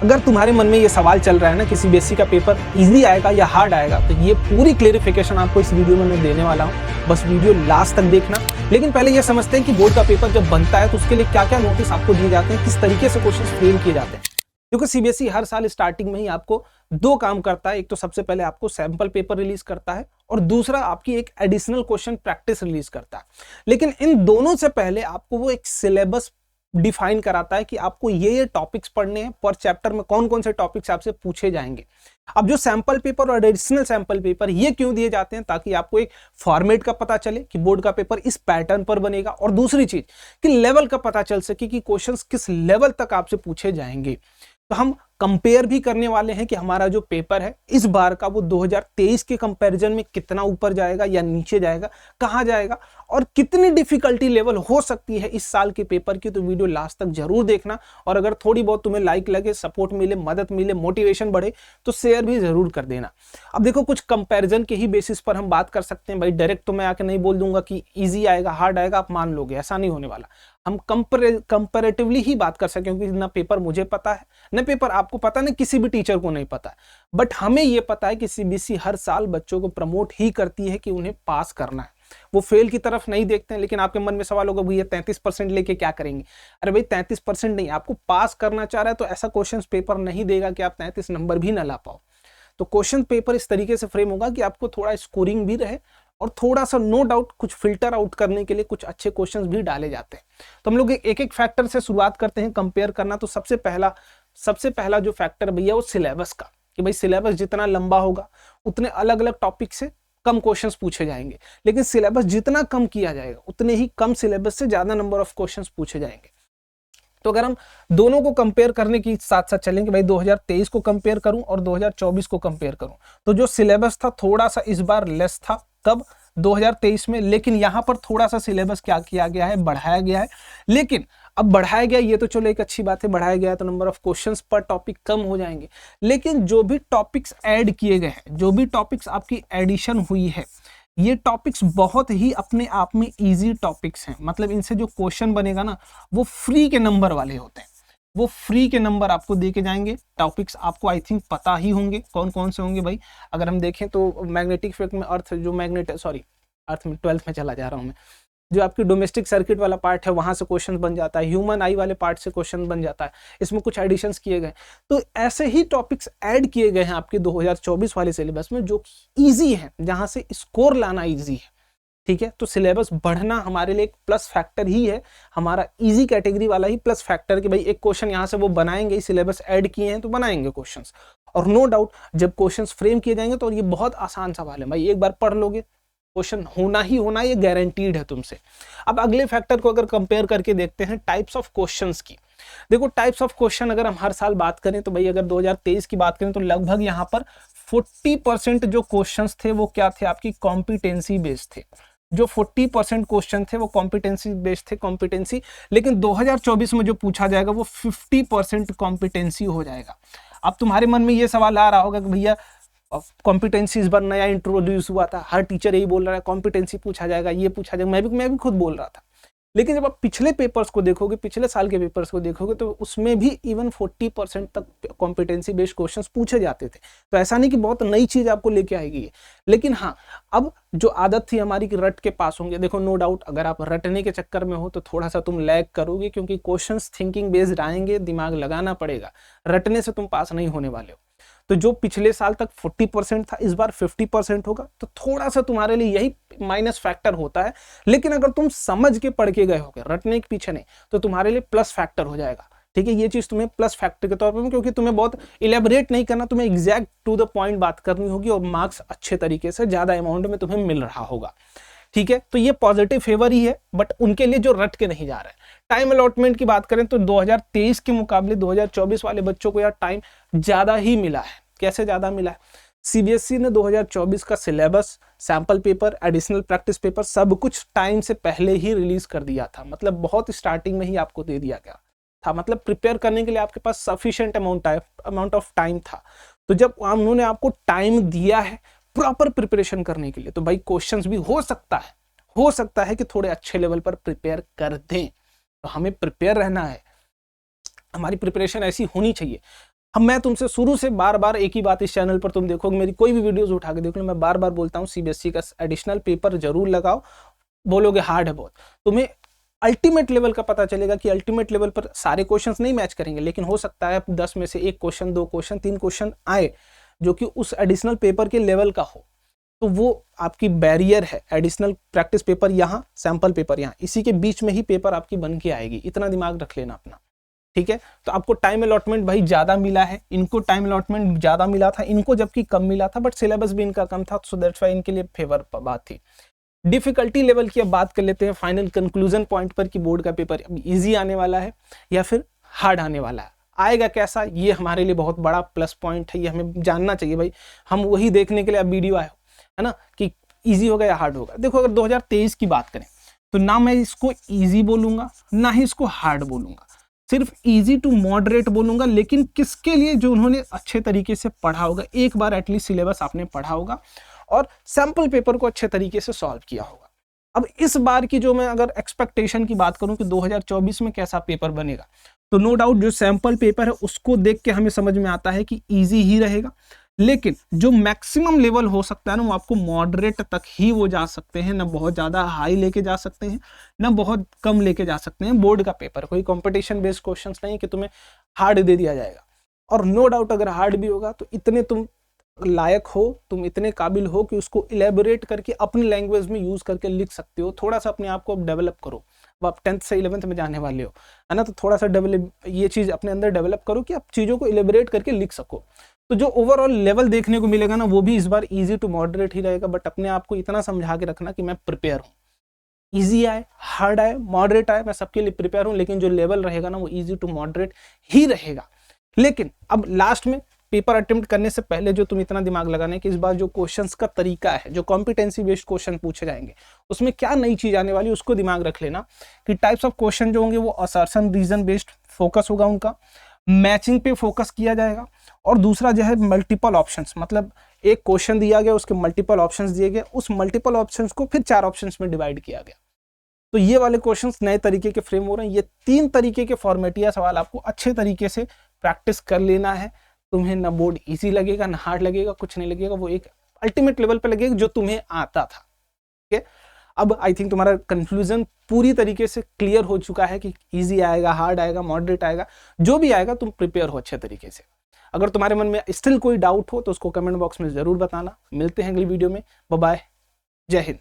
अगर तुम्हारे मन में ये सवाल चल रहा है ना कि सीबीएसई का पेपर इजी आएगा या हार्ड आएगा, तो ये पूरी क्लेरिफिकेशन आपको इस वीडियो में मैं देने वाला हूँ। बस वीडियो लास्ट तक देखना। लेकिन पहले ये समझते हैं कि बोर्ड का पेपर जब बनता है तो उसके लिए क्या क्या नोटिस आपको दिए जाते हैं, किस तरीके से क्वेश्चन फ्रेम किए जाते हैं। क्योंकि सीबीएसई हर साल स्टार्टिंग में ही आपको दो काम करता है। एक तो सबसे पहले आपको सैंपल पेपर रिलीज करता है और दूसरा आपकी एक एडिशनल क्वेश्चन प्रैक्टिस रिलीज करता है। लेकिन इन दोनों से पहले आपको वो एक सिलेबस डिफाइन कराता है कि आपको ये टॉपिक्स पढ़ने हैं, पर चैप्टर में कौन कौन से टॉपिक्स आपसे पूछे जाएंगे। अब जो सैंपल पेपर और एडिशनल सैंपल पेपर ये क्यों दिए जाते हैं, ताकि आपको एक फॉर्मेट का पता चले कि बोर्ड का पेपर इस पैटर्न पर बनेगा, और दूसरी चीज कि लेवल का पता चल सके कि क्वेश्चंस किस लेवल तक आपसे पूछे जाएंगे। तो हम कंपेयर भी करने वाले हैं कि हमारा जो पेपर है इस बार का वो 2023 के कंपैरिजन में कितना ऊपर जाएगा या नीचे जाएगा, कहां जाएगा और कितनी डिफिकल्टी लेवल हो सकती है इस साल के पेपर की। तो वीडियो लास्ट तक जरूर देखना, और अगर थोड़ी बहुत तुम्हें लाइक लगे, सपोर्ट मिले, मदद मिले, मोटिवेशन बढ़े तो शेयर भी जरूर कर देना। अब देखो, कुछ कंपैरिजन के ही बेसिस पर हम बात कर सकते हैं भाई। डायरेक्ट तो मैं आके नहीं बोल दूंगा कि ईजी आएगा हार्ड आएगा आप मान लोगे, ऐसा नहीं होने वाला। हम कंपैरेटिवली ही बात कर सकें, क्योंकि ना पेपर मुझे पता है, ना पेपर आपको पता, ना किसी भी टीचर को नहीं पता है। बट हमें यह पता है कि सीबीएसई हर साल बच्चों को प्रमोट ही करती है कि उन्हें पास करना है। वो फेल की तरफ नहीं देखते हैं। लेकिन आपके मन में सवाल होगा, भैया 33% लेके क्या करेंगे? अरे भाई 33% नहीं, आपको पास करना चाह रहा है तो ऐसा क्वेश्चन पेपर नहीं देगा कि आप 33 नंबर भी ना ला पाओ। तो क्वेश्चन पेपर इस तरीके से फ्रेम होगा कि आपको थोड़ा स्कोरिंग भी रहे, और थोड़ा सा नो डाउट कुछ फिल्टर आउट करने के लिए कुछ अच्छे क्वेश्चंस भी डाले जाते हैं। तो हम लोग एक एक फैक्टर से शुरुआत करते हैं कंपेयर करना। तो सबसे पहला जो फैक्टर भैया वो सिलेबस का, कि भाई सिलेबस जितना लंबा होगा उतने अलग अलग टॉपिक से कम क्वेश्चंस पूछे जाएंगे। लेकिन सिलेबस जितना कम किया जाएगा उतने ही कम सिलेबस से ज्यादा नंबर ऑफ क्वेश्चंस पूछे जाएंगे। तो अगर हम दोनों को कंपेयर करने की साथ साथ चलेंगे, भाई 2023 को कंपेयर करूं और 2024 को कंपेयर करूं, तो जो सिलेबस था थोड़ा सा इस बार लेस था। कब? 2023 में। लेकिन यहां पर थोड़ा सा सिलेबस क्या किया गया है, बढ़ाया गया है। लेकिन अब बढ़ाया गया ये तो चलो एक अच्छी बात है, बढ़ाया गया तो नंबर ऑफ क्वेश्चंस पर टॉपिक कम हो जाएंगे। लेकिन जो भी टॉपिक्स ऐड किए गए हैं, जो भी टॉपिक्स आपकी एडिशन हुई है, ये टॉपिक्स बहुत ही अपने आप में इजी टॉपिक्स हैं। मतलब इनसे जो क्वेश्चन बनेगा ना वो फ्री के नंबर वाले होते हैं। वो फ्री के नंबर आपको दे के जाएंगे। टॉपिक्स आपको आई थिंक पता ही होंगे कौन कौन से होंगे भाई। अगर हम देखें तो मैग्नेटिक फील्ड में अर्थ में 12th में चला जा रहा हूं मैं। जो आपकी डोमेस्टिक सर्किट वाला पार्ट है वहां से क्वेश्चन बन जाता है, ह्यूमन आई वाले पार्ट से क्वेश्चन बन जाता है। इसमें कुछ एडिशंस किए गए, तो ऐसे ही टॉपिक्स ऐड किए गए हैं आपके 2024 वाले सिलेबस में, जो इजी है, जहां से स्कोर लाना इजी है। ठीक है, तो सिलेबस बढ़ना हमारे लिए एक प्लस फैक्टर ही है, हमारा इजी कैटेगरी वाला ही प्लस फैक्टर, कि भाई एक क्वेश्चन यहां से वो बनाएंगे, सिलेबस ऐड किए हैं तो बनाएंगे क्वेश्चंस। और नो डाउट जब क्वेश्चंस फ्रेम किए जाएंगे तो ये बहुत आसान सवाल है भाई, एक बार पढ़ लोगे क्वेश्चन होना ही होना, ये गारंटीड है तुमसे। अब अगले फैक्टर को अगर कंपेयर करके देखते हैं टाइप्स ऑफ क्वेश्चंस की। देखो टाइप्स ऑफ क्वेश्चन अगर हम हर साल बात करें तो भाई अगर 2023 की बात करें तो लगभग यहाँ पर 40% जो क्वेश्चंस थे वो क्या थे, आपकी कॉम्पिटेंसी बेस्ड थे। जो 40% क्वेश्चन थे वो कॉम्पिटेंसी बेस्ड थे, कॉम्पिटेंसी। लेकिन 2024 में जो पूछा जाएगा वो 50% कॉम्पिटेंसी हो जाएगा। अब तुम्हारे मन में ये सवाल आ रहा होगा कि भैया कॉम्पिटेंसी इस बार नया इंट्रोड्यूस हुआ था, हर टीचर यही बोल रहा है कॉम्पिटेंसी पूछा जाएगा, ये पूछा जाएगा, मैं भी खुद बोल रहा था। लेकिन जब आप पिछले पेपर्स को देखोगे, पिछले साल के पेपर्स को देखोगे, तो उसमें भी इवन 40% तक कॉम्पिटेंसी बेस्ड क्वेश्चंस पूछे जाते थे। तो ऐसा नहीं कि बहुत नई चीज आपको लेके आएगी। लेकिन हाँ, अब जो आदत थी हमारी कि रट के पास होंगे, देखो नो डाउट अगर आप रटने के चक्कर में हो तो थोड़ा सा तुम लैग करोगे, क्योंकि क्वेश्चंस थिंकिंग बेस्ड आएंगे, दिमाग लगाना पड़ेगा। रटने से तुम पास नहीं होने वाले हो। तो जो पिछले साल तक 40% था इस बार 50% होगा, तो थोड़ा सा तुम्हारे लिए यही माइनस फैक्टर होता है। लेकिन अगर तुम समझ के पढ़ के गए होगे, रटने के पीछे नहीं, तो तुम्हारे लिए प्लस फैक्टर हो जाएगा। ठीक है, ये चीज तुम्हें प्लस फैक्टर के तौर पर, क्योंकि तुम्हें बहुत इलेबोरेट नहीं करना, तुम्हें एग्जैक्ट टू द पॉइंट बात करनी होगी, और मार्क्स अच्छे तरीके से ज्यादा अमाउंट में तुम्हें मिल रहा होगा। ठीक है, तो ये पॉजिटिव फेवर ही है, बट उनके लिए जो रट के नहीं जा रहे हैं। टाइम अलॉटमेंट की बात करें तो 2023 के मुकाबले 2024 वाले बच्चों को यार टाइम ज्यादा ही मिला है। कैसे ज्यादा मिला है? सीबीएसई ने 2024 का syllabus, sample paper, additional practice paper सब कुछ टाइम से पहले ही रिलीज कर दिया था। मतलब बहुत स्टार्टिंग में ही आपको दे दिया गया था। मतलब प्रिपेयर करने के लिए आपके पास सफिशिएंट अमाउंट ऑफ टाइम था। तो जब उन्होंने आपको टाइम दिया है प्रॉपर प्रिपरेशन करने के लिए, तो भाई क्वेश्चंस भी हो सकता है कि थोड़े अच्छे लेवल पर प्रिपेयर कर दें। तो हमें प्रिपेयर रहना है, हमारी प्रिपरेशन ऐसी होनी चाहिए। हम मैं तुमसे शुरू से बार बार एक ही बात इस चैनल पर तुम देखोगे, मेरी कोई भी वीडियोस उठा के देख लो, मैं बार बार बोलता हूँ सीबीएसई का एडिशनल पेपर जरूर लगाओ। बोलोगे हार्ड है बहुत, तुम्हें अल्टीमेट लेवल का पता चलेगा कि अल्टीमेट लेवल पर सारे क्वेश्चंस नहीं मैच करेंगे, लेकिन हो सकता है 10 में से 1 क्वेश्चन, 2 क्वेश्चन, 3 क्वेश्चन आए जो कि उस एडिशनल पेपर के लेवल का हो, तो वो आपकी बैरियर है। एडिशनल प्रैक्टिस पेपर यहाँ, सैंपल पेपर यहाँ, इसी के बीच में ही पेपर आपकी बन के आएगी, इतना दिमाग रख लेना अपना, ठीक है। तो आपको टाइम अलॉटमेंट भाई ज्यादा मिला है, इनको टाइम अलॉटमेंट ज्यादा मिला था, इनको जबकि कम मिला था, बट सिलेबस भी इनका कम था, सो दैट्स व्हाई इनके लिए फेवर बात थी। डिफिकल्टी लेवल की अब बात कर लेते हैं फाइनल कंक्लूजन पॉइंट पर कि बोर्ड का पेपर अब इजी आने वाला है या फिर हार्ड आने वाला है। आएगा कैसा, ये हमारे लिए बहुत बड़ा प्लस पॉइंट है, ये हमें जानना चाहिए भाई। हम वही देखने के लिए अब वीडियो आए है ना, कि इजी होगा या हार्ड होगा। देखो अगर 2023 की बात करें तो ना मैं इसको इजी बोलूंगा ना ही इसको हार्ड बोलूंगा, सिर्फ इजी टू मॉडरेट बोलूंगा। लेकिन किसके लिए, जो उन्होंने अच्छे तरीके से पढ़ा होगा, एक बार एटलीस्ट सिलेबस आपने पढ़ा होगा और सैंपल पेपर को अच्छे तरीके से सॉल्व किया होगा। अब इस बार की जो मैं अगर एक्सपेक्टेशन की बात करूं कि 2024 में कैसा पेपर बनेगा, तो नो डाउट जो सैंपल पेपर है उसको देख के हमें समझ में आता है कि इजी ही रहेगा, लेकिन जो मैक्सिमम लेवल हो सकता है ना, वो आपको मॉडरेट तक ही वो जा सकते हैं, ना बहुत ज्यादा हाई लेके जा सकते हैं ना बहुत कम लेके जा सकते हैं। बोर्ड का पेपर कोई कंपटीशन बेस्ड क्वेश्चंस नहीं कि तुम्हें हार्ड दे दिया जाएगा, और नो डाउट अगर हार्ड भी होगा तो इतने तुम लायक हो, तुम इतने काबिल हो कि उसको इलेबोरेट करके अपनी लैंग्वेज में यूज करके लिख सकते हो। थोड़ा सा अपने आप को डेवलप करो, अब आप 10th से 11th में जाने वाले हो है ना, तो थोड़ा सा डेवलप, ये चीज अपने अंदर डेवलप करो कि आप चीजों को इलेबोरेट करके लिख सको। तो जो ओवरऑल लेवल देखने को मिलेगा ना, वो भी इस बार इजी टू मॉडरेट ही रहेगा, बट अपने आप को इतना समझा के रखना कि मैं प्रिपेयर हूँ। इजी आए, हार्ड आए, मॉडरेट आए, मैं सबके लिए प्रिपेयर हूँ, लेकिन जो लेवल रहेगा ना वो इजी टू मॉडरेट ही रहेगा। लेकिन अब लास्ट में पेपर अटेम्प्ट करने से पहले जो तुम इतना दिमाग लगाना है कि इस बार जो क्वेश्चंस का तरीका है, जो कॉम्पिटेंसी बेस्ड क्वेश्चन पूछे जाएंगे, उसमें क्या नई चीज आने वाली है उसको दिमाग रख लेना। कि टाइप्स ऑफ क्वेश्चन जो होंगे वो असर्शन रीजन बेस्ड फोकस होगा, उनका मैचिंग पे फोकस किया जाएगा, और दूसरा जो है मल्टीपल ऑप्शंस, मतलब एक क्वेश्चन दिया गया, उसके मल्टीपल ऑप्शंस दिए गए, उस मल्टीपल ऑप्शंस को फिर 4 ऑप्शंस में डिवाइड किया गया। तो ये वाले क्वेश्चंस नए तरीके के फ्रेम हो रहे हैं। ये 3 तरीके के फॉर्मेटिया सवाल आपको अच्छे तरीके से प्रैक्टिस कर लेना है। तुम्हें ना बोर्ड इजी लगेगा ना हार्ड लगेगा, कुछ नहीं लगेगा, वो एक अल्टीमेट लेवल पे लगेगा जो तुम्हें आता था। ठीक है, अब आई थिंक तुम्हारा कंक्लूजन पूरी तरीके से क्लियर हो चुका है कि इजी आएगा, हार्ड आएगा, मॉडरेट आएगा, जो भी आएगा तुम प्रिपेयर हो अच्छे तरीके से। अगर तुम्हारे मन में स्टिल कोई डाउट हो तो उसको कमेंट बॉक्स में जरूर बताना। मिलते हैं अगली वीडियो में, बाय बाय, जय हिंद।